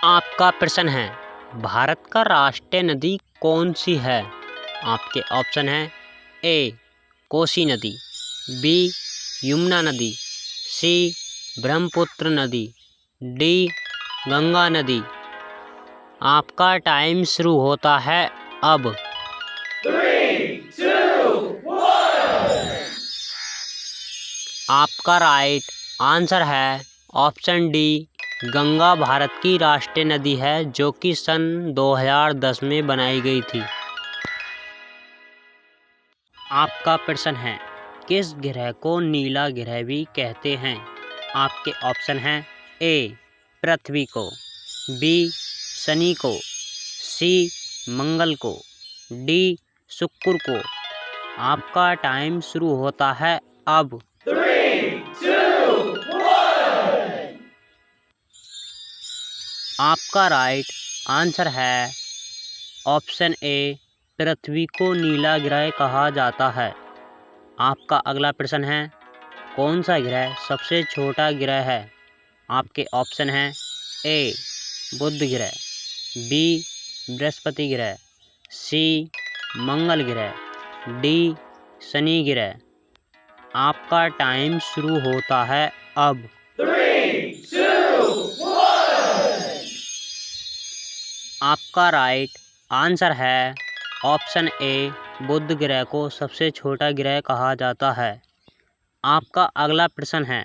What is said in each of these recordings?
आपका प्रश्न है, भारत का राष्ट्रीय नदी कौन सी है? आपके ऑप्शन हैं ए कोसी नदी, बी यमुना नदी, सी ब्रह्मपुत्र नदी, डी गंगा नदी। आपका टाइम शुरू होता है अब। 3, 2, 1। आपका राइट आंसर है ऑप्शन डी गंगा भारत की राष्ट्रीय नदी है, जो कि सन 2010 में बनाई गई थी। आपका प्रश्न है, किस ग्रह को नीला ग्रह भी कहते हैं? आपके ऑप्शन हैं ए पृथ्वी को, बी शनि को, सी मंगल को, डी शुक्र को। आपका टाइम शुरू होता है अब। 3, 2, 1। आपका राइट आंसर है ऑप्शन ए पृथ्वी को नीला ग्रह कहा जाता है। आपका अगला प्रश्न है, कौन सा ग्रह सबसे छोटा ग्रह है? आपके ऑप्शन हैं ए बुध ग्रह, बी बृहस्पति ग्रह, सी मंगल ग्रह, डी शनि ग्रह। आपका टाइम शुरू होता है अब। 3, 2, 1। आपका राइट आंसर है ऑप्शन ए बुध ग्रह को सबसे छोटा ग्रह कहा जाता है। आपका अगला प्रश्न है,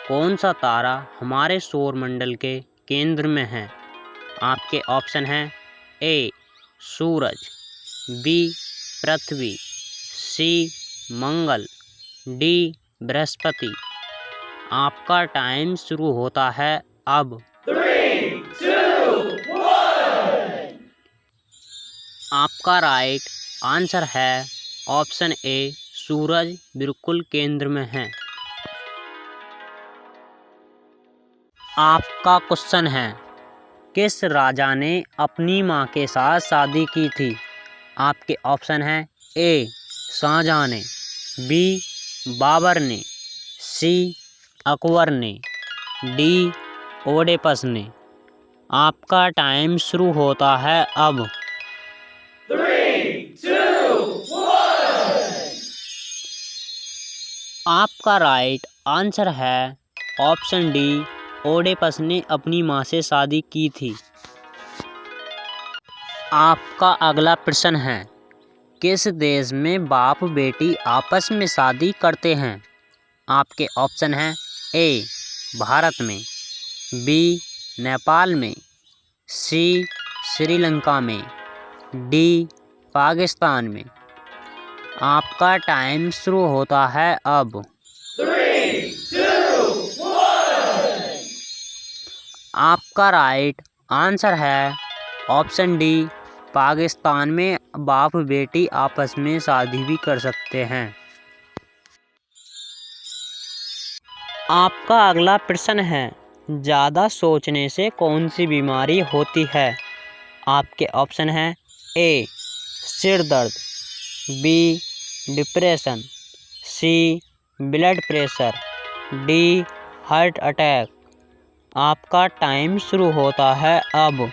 कौन सा तारा हमारे सौर मंडल के केंद्र में है? आपके ऑप्शन हैं ए सूरज, बी पृथ्वी, सी मंगल, डी बृहस्पति। आपका टाइम शुरू होता है अब। 3, 2, 1। आपका राइट आंसर है ऑप्शन ए सूरज बिल्कुल केंद्र में है। आपका क्वेश्चन है, किस राजा ने अपनी मां के साथ शादी की थी? आपके ऑप्शन हैं ए शाहजहां ने, बी बाबर ने, सी अकबर ने, डी ओडेपस ने। आपका टाइम शुरू होता है अब। 3, 2, 1। आपका राइट आंसर है ऑप्शन डी ओडेपस ने अपनी मां से शादी की थी। आपका अगला प्रश्न है, किस देश में बाप बेटी आपस में शादी करते हैं? आपके ऑप्शन हैं ए भारत में, बी नेपाल में, सी श्रीलंका में, डी पाकिस्तान में। आपका टाइम शुरू होता है अब। 3, 2, 1। आपका राइट आंसर है ऑप्शन डी पाकिस्तान में बाप बेटी आपस में शादी भी कर सकते हैं। आपका अगला प्रश्न है, ज़्यादा सोचने से कौन सी बीमारी होती है? आपके ऑप्शन हैं ए सिर दर्द, B depression, C blood pressure, D heart attack. आपका टाइम शुरू होता है अब।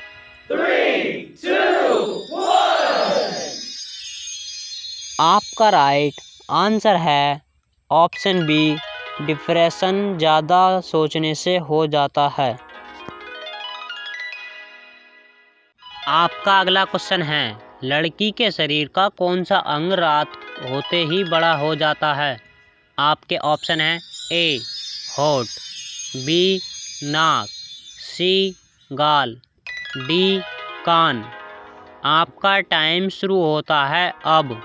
3, 2, 1। आपका राइट आंसर है ऑप्शन बी डिप्रेशन ज़्यादा सोचने से हो जाता है। आपका अगला क्वेश्चन है, लड़की के शरीर का कौन सा अंग रात होते ही बड़ा हो जाता है? आपके ऑप्शन हैं ए होठ, बी नाक, सी गाल, डी कान। आपका टाइम शुरू होता है अब।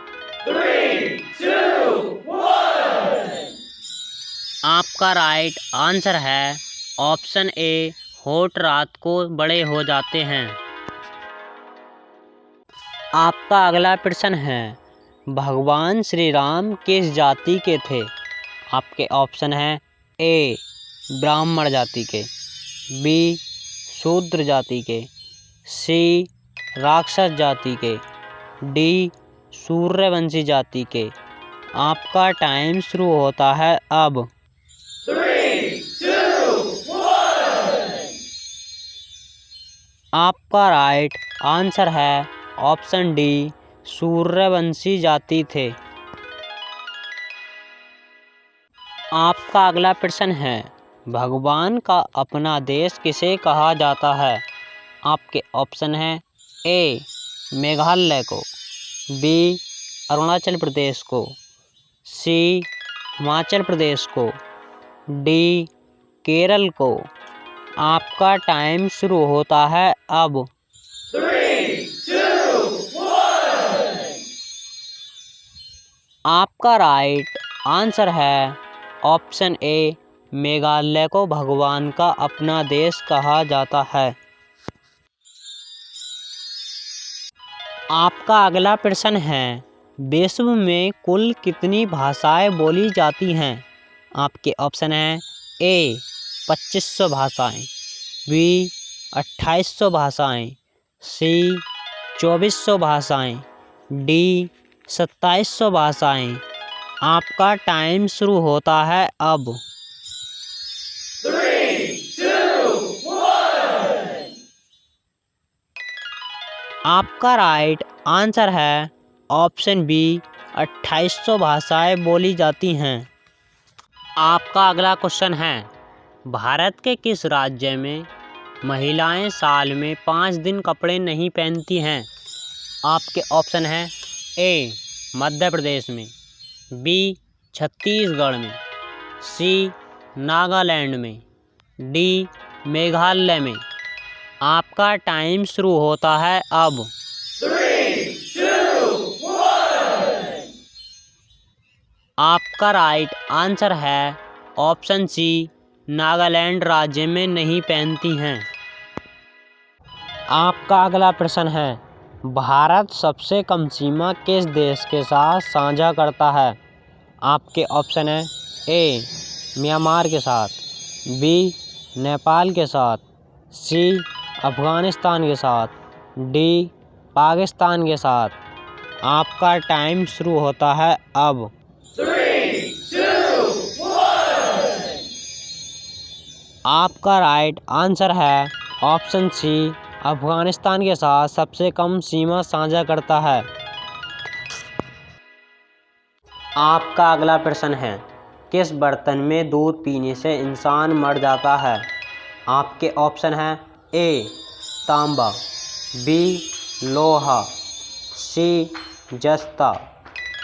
3, 2, 1। आपका राइट आंसर है ऑप्शन ए होठ रात को बड़े हो जाते हैं। आपका अगला प्रश्न है, भगवान श्री राम किस जाति के थे? आपके ऑप्शन हैं ए ब्राह्मण जाति के, बी शूद्र जाति के, सी राक्षस जाति के, डी सूर्यवंशी जाति के। आपका टाइम शुरू होता है अब। 3, 2, 1। आपका राइट आंसर है ऑप्शन डी, सूर्यवंशी जाति थे। आपका अगला प्रश्न है, भगवान का अपना देश किसे कहा जाता है? आपके ऑप्शन हैं ए, मेघालय को, बी, अरुणाचल प्रदेश को, सी, हिमाचल प्रदेश को, डी, केरल को। आपका टाइम शुरू होता है अब। 3, 2, 1. आपका राइट आंसर है ऑप्शन ए, मेघालय को भगवान का अपना देश कहा जाता है। आपका अगला प्रश्न है, विश्व में कुल कितनी भाषाएं बोली जाती हैं? आपके ऑप्शन हैं ए, 2500 भाषाएं, बी, 2800 भाषाएं, सी, 2400 भाषाएं, डी, 2700 भाषाएं। आपका टाइम शुरू होता है अब। 3, 2, 1. आपका राइट आंसर है ऑप्शन बी, 2800 भाषाएं बोली जाती हैं। आपका अगला क्वेश्चन है, भारत के किस राज्य में महिलाएं साल में 5 दिन कपड़े नहीं पहनती हैं? आपके ऑप्शन हैं ए, मध्य प्रदेश में, बी, छत्तीसगढ़ में, सी, नागालैंड में, डी, मेघालय में। आपका टाइम शुरू होता है अब। 3, 2, 1. आपका राइट आंसर है ऑप्शन सी, नागालैंड राज्य में नहीं पहनती हैं। आपका अगला प्रश्न है, भारत सबसे कम सीमा किस देश के साथ साझा करता है? आपके ऑप्शन है ए, म्यांमार के साथ, बी, नेपाल के साथ, सी, अफगानिस्तान के साथ, डी, पाकिस्तान के साथ। आपका टाइम शुरू होता है अब। 3, 2, 1. आपका राइट आंसर है ऑप्शन सी, अफगानिस्तान के साथ सबसे कम सीमा साझा करता है। आपका अगला प्रश्न है, किस बर्तन में दूध पीने से इंसान मर जाता है? आपके ऑप्शन हैं ए, तांबा, बी, लोहा, सी, जस्ता,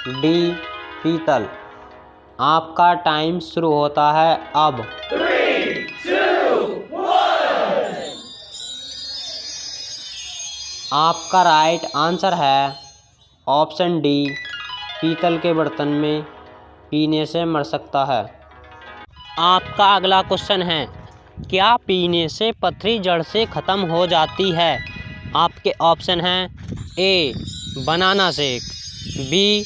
डी, पीतल। आपका टाइम शुरू होता है अब। 3, 2, 1. आपका राइट आंसर है ऑप्शन डी, पीतल के बर्तन में पीने से मर सकता है। आपका अगला क्वेश्चन है, क्या पीने से पथरी जड़ से ख़त्म हो जाती है? आपके ऑप्शन हैं ए, बनाना शेक, बी,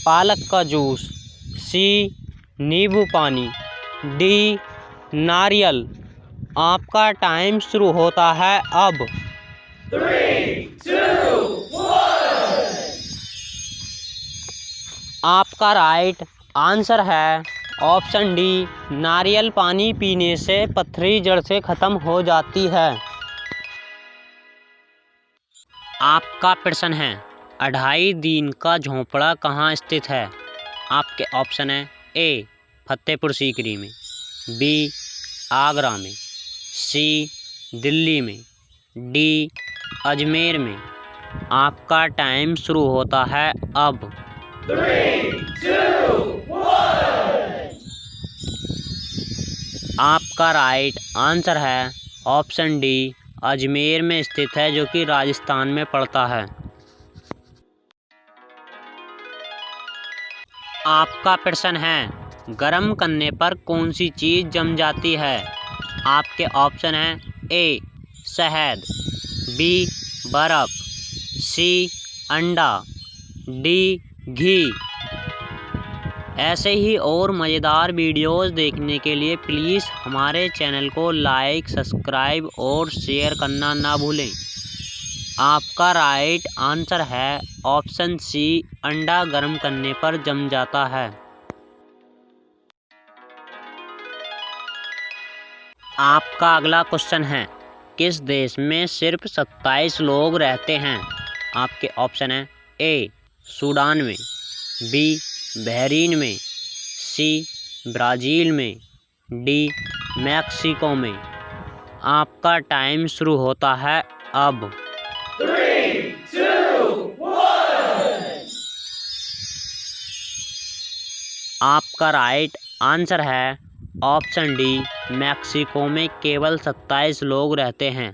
पालक का जूस, सी, नींबू पानी, डी, नारियल। आपका टाइम शुरू होता है अब। 3, 2, 1. आपका राइट आंसर है ऑप्शन डी, नारियल पानी पीने से पथरी जड़ से ख़त्म हो जाती है। आपका प्रश्न है, 2.5 दिन का झोंपड़ा कहाँ स्थित है? आपके ऑप्शन हैं ए, फतेहपुर सीकरी में, बी, आगरा में, सी, दिल्ली में, डी, अजमेर में। आपका टाइम शुरू होता है अब। 3, 2, 1. आपका राइट आंसर है ऑप्शन डी, अजमेर में स्थित है, जो कि राजस्थान में पड़ता है। आपका प्रश्न है, गर्म करने पर कौन सी चीज़ जम जाती है? आपके ऑप्शन हैं ए, शहद, बी, बर्फ, सी, अंडा, डी, घी। ऐसे ही और मज़ेदार वीडियोस देखने के लिए प्लीज़ हमारे चैनल को लाइक, सब्सक्राइब और शेयर करना ना भूलें। आपका राइट आंसर है ऑप्शन सी, अंडा गर्म करने पर जम जाता है। आपका अगला क्वेश्चन है, किस देश में सिर्फ 27 लोग रहते हैं? आपके ऑप्शन हैं ए सूडान में, बी बहरीन में, सी ब्राज़ील में, डी मैक्सिको में। आपका टाइम शुरू होता है अब। 3, 2, 1. आपका राइट आंसर है ऑप्शन डी, मैक्सिको में केवल 27 लोग रहते हैं।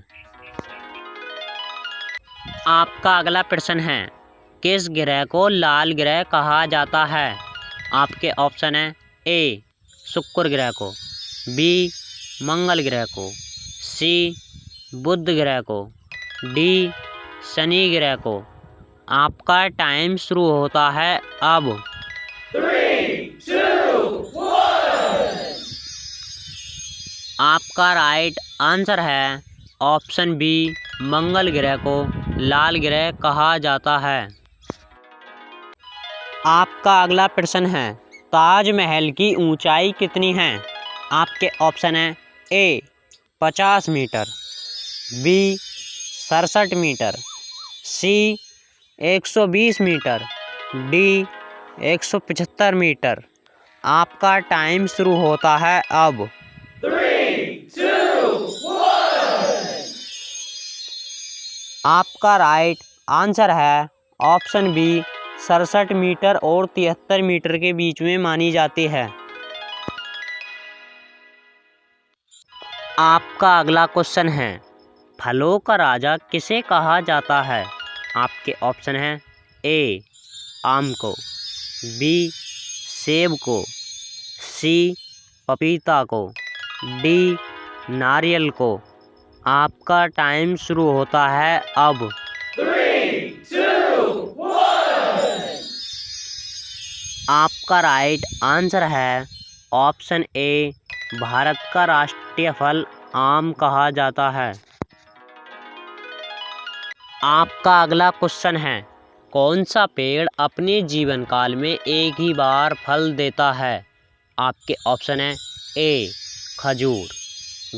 आपका अगला प्रश्न है, किस ग्रह को लाल ग्रह कहा जाता है? आपके ऑप्शन है ए शुक्र ग्रह को, बी मंगल ग्रह को, सी बुध ग्रह को, डी शनि ग्रह को। आपका टाइम शुरू होता है अब। 3, 2, 1. आपका राइट आंसर है ऑप्शन बी, मंगल ग्रह को लाल ग्रह कहा जाता है। आपका अगला प्रश्न है, ताजमहल की ऊंचाई कितनी है? आपके ऑप्शन है ए 50 मीटर, बी 67 मीटर, सी 120 मीटर, डी 175 मीटर। आपका टाइम शुरू होता है अब। 3, 2, 1. आपका राइट आंसर है ऑप्शन बी, 67 मीटर और 73 मीटर के बीच में मानी जाती है। आपका अगला क्वेश्चन है, फलों का राजा किसे कहा जाता है? आपके ऑप्शन हैं ए आम को, बी सेब को, सी पपीता को, डी नारियल को। आपका टाइम शुरू होता है अब। 3, 2, 1. आपका राइट आंसर है ऑप्शन ए, भारत का राष्ट्रीय फल आम कहा जाता है। आपका अगला क्वेश्चन है, कौन सा पेड़ अपने जीवन काल में एक ही बार फल देता है? आपके ऑप्शन है ए खजूर,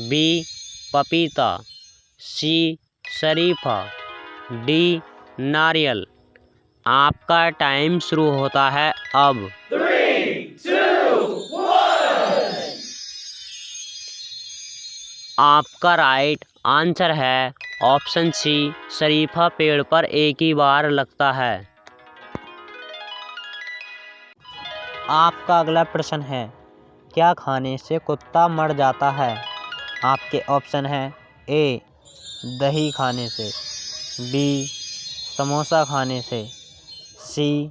बी पपीता, सी शरीफा, डी नारियल। आपका टाइम शुरू होता है अब। 3, 2, 1. आपका राइट आंसर है ऑप्शन सी, शरीफा पेड़ पर एक ही बार लगता है। आपका अगला प्रश्न है, क्या खाने से कुत्ता मर जाता है? आपके ऑप्शन है ए दही खाने से, बी समोसा खाने से, सी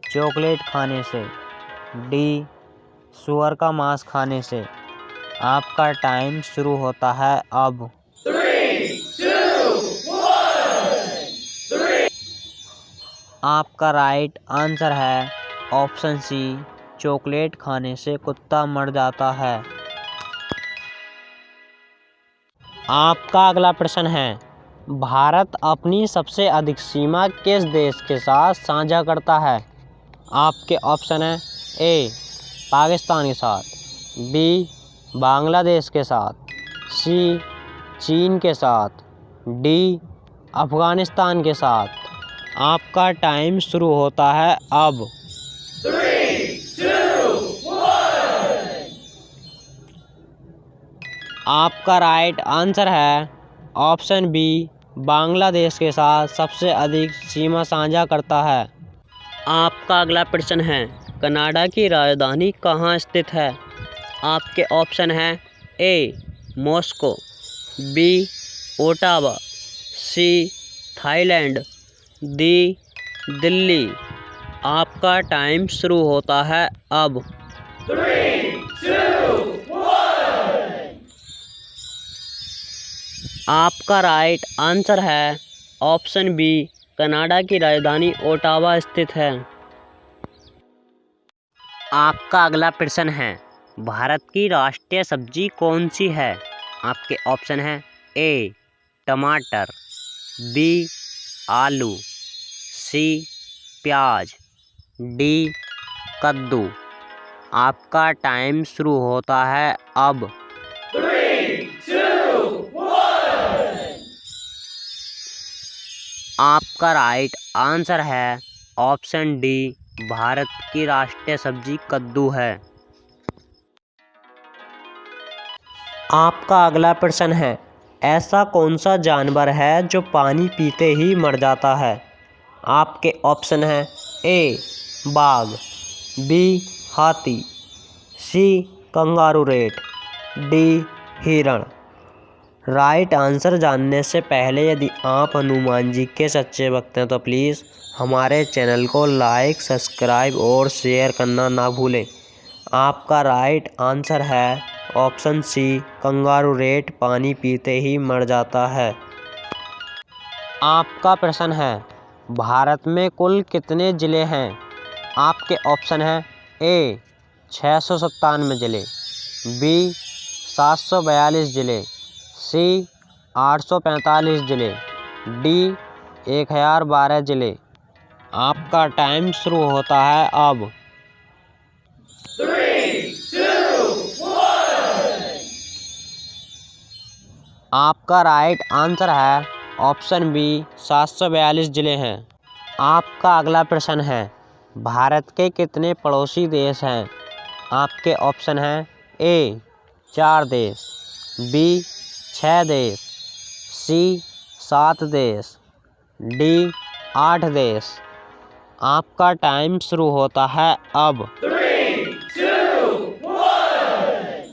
चॉकलेट खाने से, डी सुअर का मांस खाने से। आपका टाइम शुरू होता है अब। 3, 2, 1. 3. आपका राइट आंसर है ऑप्शन सी, चॉकलेट खाने से कुत्ता मर जाता है। आपका अगला प्रश्न है, भारत अपनी सबसे अधिक सीमा किस देश के साथ साझा करता है? आपके ऑप्शन है ए पाकिस्तान के साथ, बी बांग्लादेश के साथ, सी चीन के साथ, डी अफगानिस्तान के साथ। आपका टाइम शुरू होता है अब। 3, 2, 1. आपका राइट आंसर है ऑप्शन बी, बांग्लादेश के साथ सबसे अधिक सीमा साझा करता है। आपका अगला प्रश्न है, कनाडा की राजधानी कहाँ स्थित है? आपके ऑप्शन हैं A Moscow, B Ottawa, C Thailand, D Delhi. आपका टाइम शुरू होता है अब। 3, 2, 1. आपका राइट आंसर है ऑप्शन बी, कनाडा की राजधानी ओटावा स्थित है। आपका अगला प्रश्न है, भारत की राष्ट्रीय सब्जी कौन सी है? आपके ऑप्शन हैं ए टमाटर, बी आलू, सी प्याज, डी कद्दू। आपका टाइम शुरू होता है अब। 3, 2, 1. आपका राइट आंसर है ऑप्शन डी, भारत की राष्ट्रीय सब्जी कद्दू है। आपका अगला प्रश्न है, ऐसा कौन सा जानवर है जो पानी पीते ही मर जाता है? आपके ऑप्शन हैं ए बाघ, बी हाथी, सी कंगारू रेट, डी हिरण। राइट आंसर जानने से पहले यदि आप हनुमान जी के सच्चे भक्त हैं तो प्लीज़ हमारे चैनल को लाइक, सब्सक्राइब और शेयर करना ना भूलें। आपका राइट आंसर है ऑप्शन सी, कंगारू रेट पानी पीते ही मर जाता है। आपका प्रश्न है, भारत में कुल कितने ज़िले हैं? आपके ऑप्शन हैं ए 697 ज़िले, बी 742 ज़िले, सी 845 ज़िले, डी 1012 ज़िले। आपका टाइम शुरू होता है अब। 3, 2, 1. आपका राइट आंसर है ऑप्शन बी, 742 ज़िले हैं। आपका अगला प्रश्न है, भारत के कितने पड़ोसी देश हैं? आपके ऑप्शन हैं ए 4 देश, बी 6 देश, सी 7 देश, डी 8 देश। आपका टाइम शुरू होता है अब। 3, 2, 1.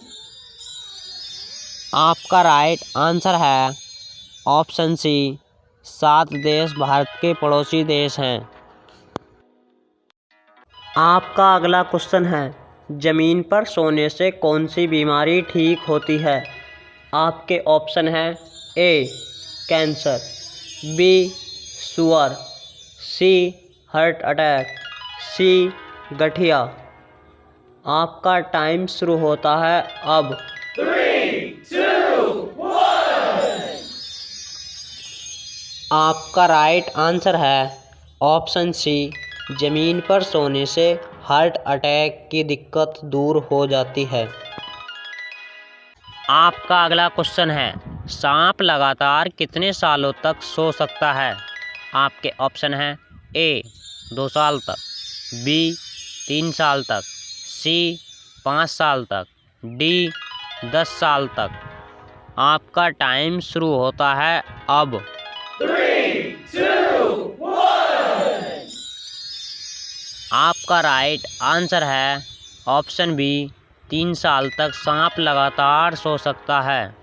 आपका राइट आंसर है ऑप्शन सी, 7 देश भारत के पड़ोसी देश हैं। आपका अगला क्वेश्चन है, ज़मीन पर सोने से कौन सी बीमारी ठीक होती है? आपके ऑप्शन हैं ए कैंसर, बी शुगर, सी हार्ट अटैक, सी गठिया। आपका टाइम शुरू होता है अब। 3, 2, 1. आपका राइट आंसर है ऑप्शन सी, ज़मीन पर सोने से हार्ट अटैक की दिक्कत दूर हो जाती है। आपका अगला क्वेश्चन है, सांप लगातार कितने सालों तक सो सकता है? आपके ऑप्शन हैं ए 2 साल तक, बी 3 साल तक, सी 5 साल तक, डी 10 साल तक। आपका टाइम शुरू होता है अब। 3, 2, 1. आपका राइट आंसर है ऑप्शन बी, 3 साल तक सांप लगातार सो सकता है।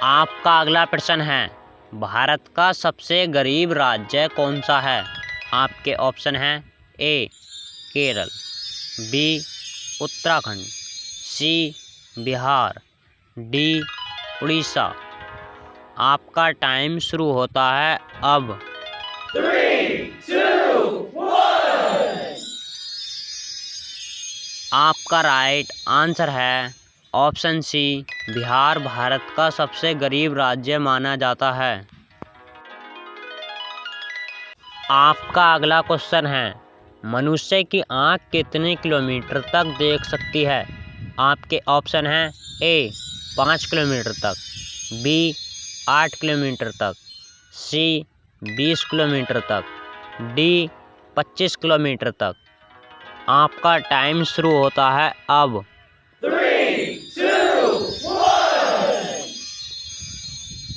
आपका अगला प्रश्न है, भारत का सबसे गरीब राज्य कौन सा है? आपके ऑप्शन हैं ए केरल, बी उत्तराखंड, सी बिहार, डी उड़ीसा। आपका टाइम शुरू होता है अब। 3, 2, 1. आपका राइट आंसर है ऑप्शन सी, बिहार भारत का सबसे गरीब राज्य माना जाता है। आपका अगला क्वेश्चन है, मनुष्य की आँख कितने किलोमीटर तक देख सकती है? आपके ऑप्शन हैं ए 5 किलोमीटर तक, बी 8 किलोमीटर तक, सी 20 किलोमीटर तक, डी 25 किलोमीटर तक। आपका टाइम शुरू होता है अब। 3, 2, 1.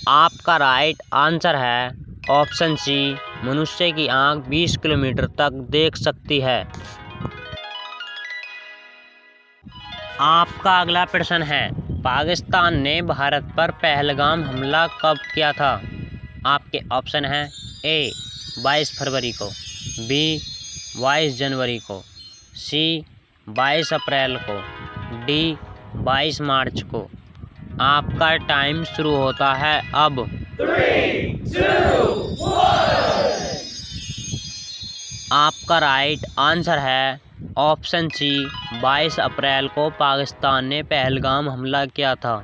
आपका राइट आंसर है ऑप्शन सी, मनुष्य की आँख 20 किलोमीटर तक देख सकती है। आपका अगला प्रश्न है, पाकिस्तान ने भारत पर पहलगाम हमला कब किया था? आपके ऑप्शन हैं ए 22 फरवरी को, बी 22 जनवरी को, सी 22 अप्रैल को, डी 22 मार्च को। आपका टाइम शुरू होता है अब। 3, 2, 1. आपका राइट आंसर है ऑप्शन सी, 22 अप्रैल को पाकिस्तान ने पहलगाम हमला किया था।